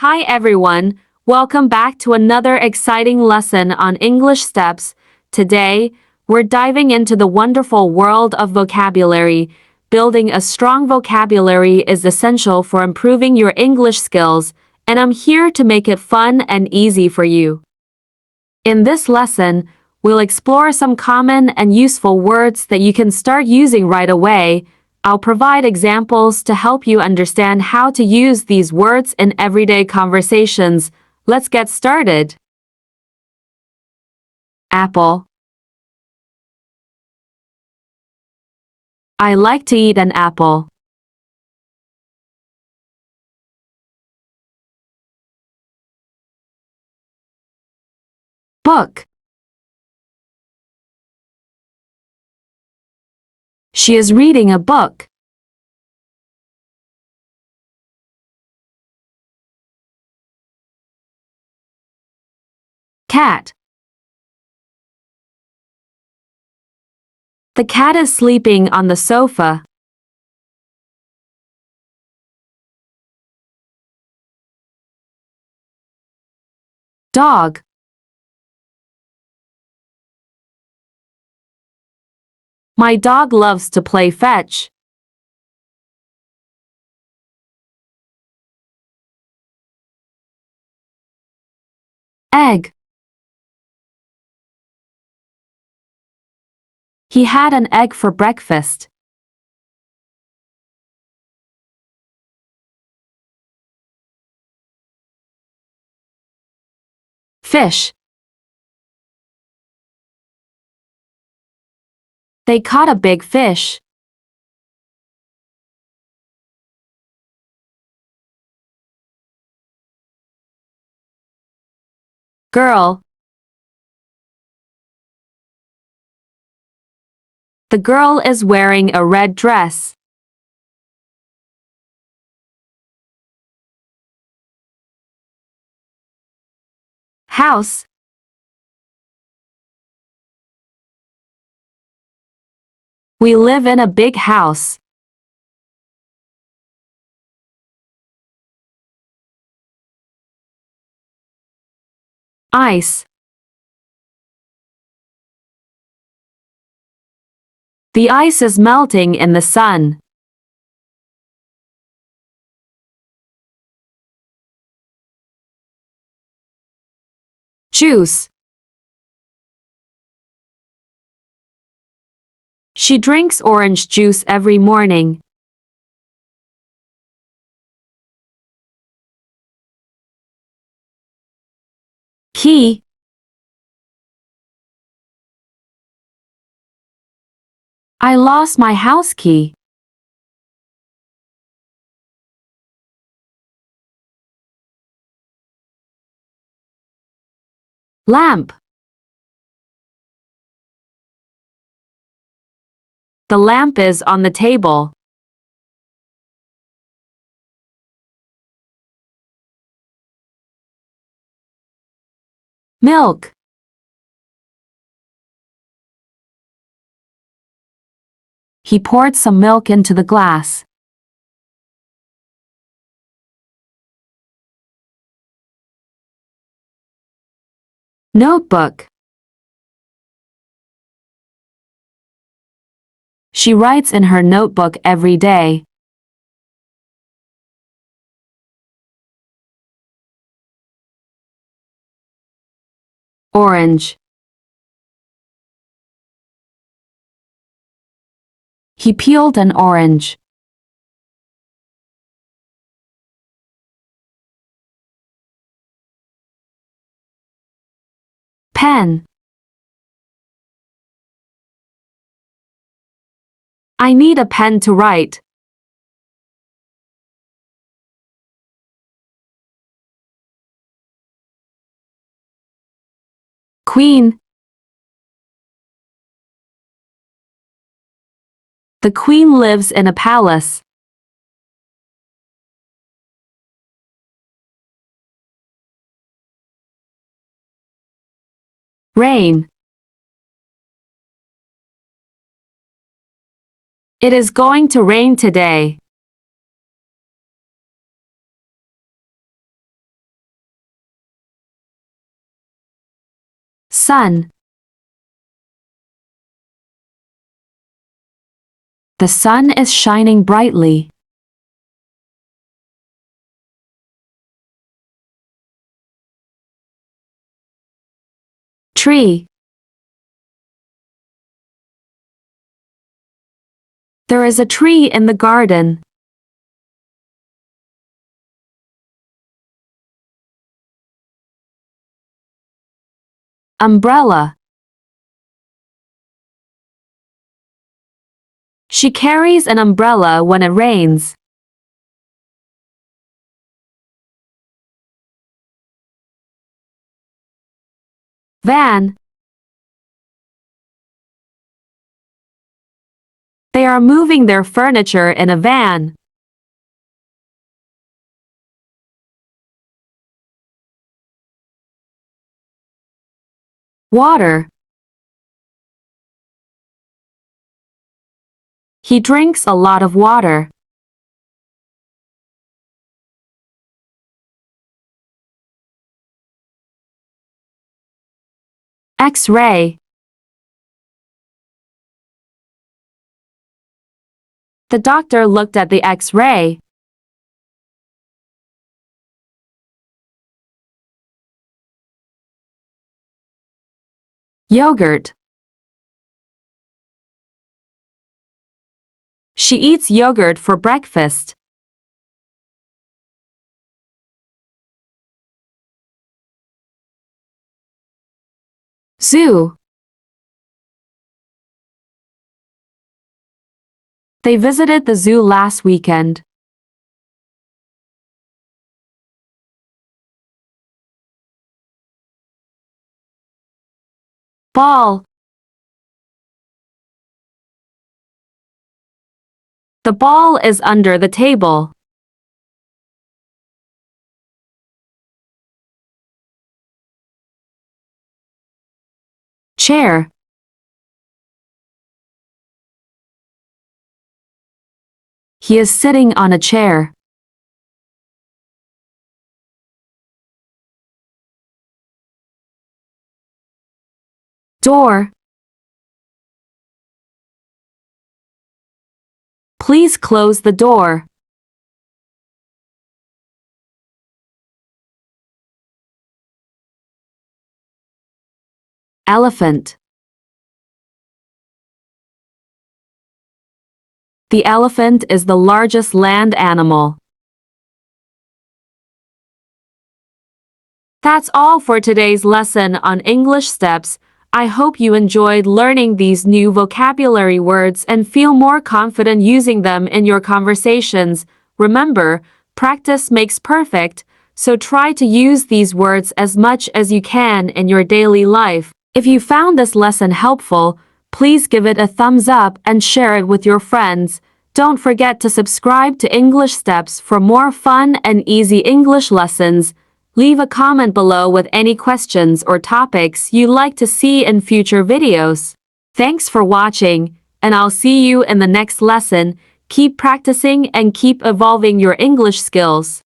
Hi everyone, welcome back to another exciting lesson on English Steps. Today, we're diving into the wonderful world of vocabulary. Building a strong vocabulary is essential for improving your English skills, and I'm here to make it fun and easy for you. In this lesson, we'll explore some common and useful words that you can start using right away. I'll provide examples to help you understand how to use these words in everyday conversations. Let's get started. Apple. I like to eat an apple. Book. She is reading a book. Cat. The cat is sleeping on the sofa. Dog. My dog loves to play fetch. Egg. He had an egg for breakfast. Fish. They caught a big fish. Girl. The girl is wearing a red dress. House. We live in a big house. Ice. The ice is melting in the sun. Juice. She drinks orange juice every morning. Key. I lost my house key. Lamp. The lamp is on the table. Milk. He poured some milk into the glass. Notebook. She writes in her notebook every day. Orange. He peeled an orange. Pen. I need a pen to write. Queen. The queen lives in a palace. Rain. It is going to rain today. Sun. The sun is shining brightly. Tree. There is a tree in the garden. Umbrella. She carries an umbrella when it rains. Van. They are moving their furniture in a van. Water. He drinks a lot of water. X-ray. The doctor looked at the X-ray. Yogurt. She eats yogurt for breakfast. Zoo. They visited the zoo last weekend. Ball. The ball is under the table. Chair. He is sitting on a chair. Door. Please close the door. Elephant. The elephant is the largest land animal. That's all for today's lesson on English steps. I hope you enjoyed learning these new vocabulary words and feel more confident using them in your conversations. Remember, practice makes perfect, so try to use these words as much as you can in your daily life. If you found this lesson helpful, please give it a thumbs up and share it with your friends. Don't forget to subscribe to English Steps for more fun and easy English lessons. Leave a comment below with any questions or topics you'd like to see in future videos. Thanks for watching, and I'll see you in the next lesson. Keep practicing and keep evolving your English skills.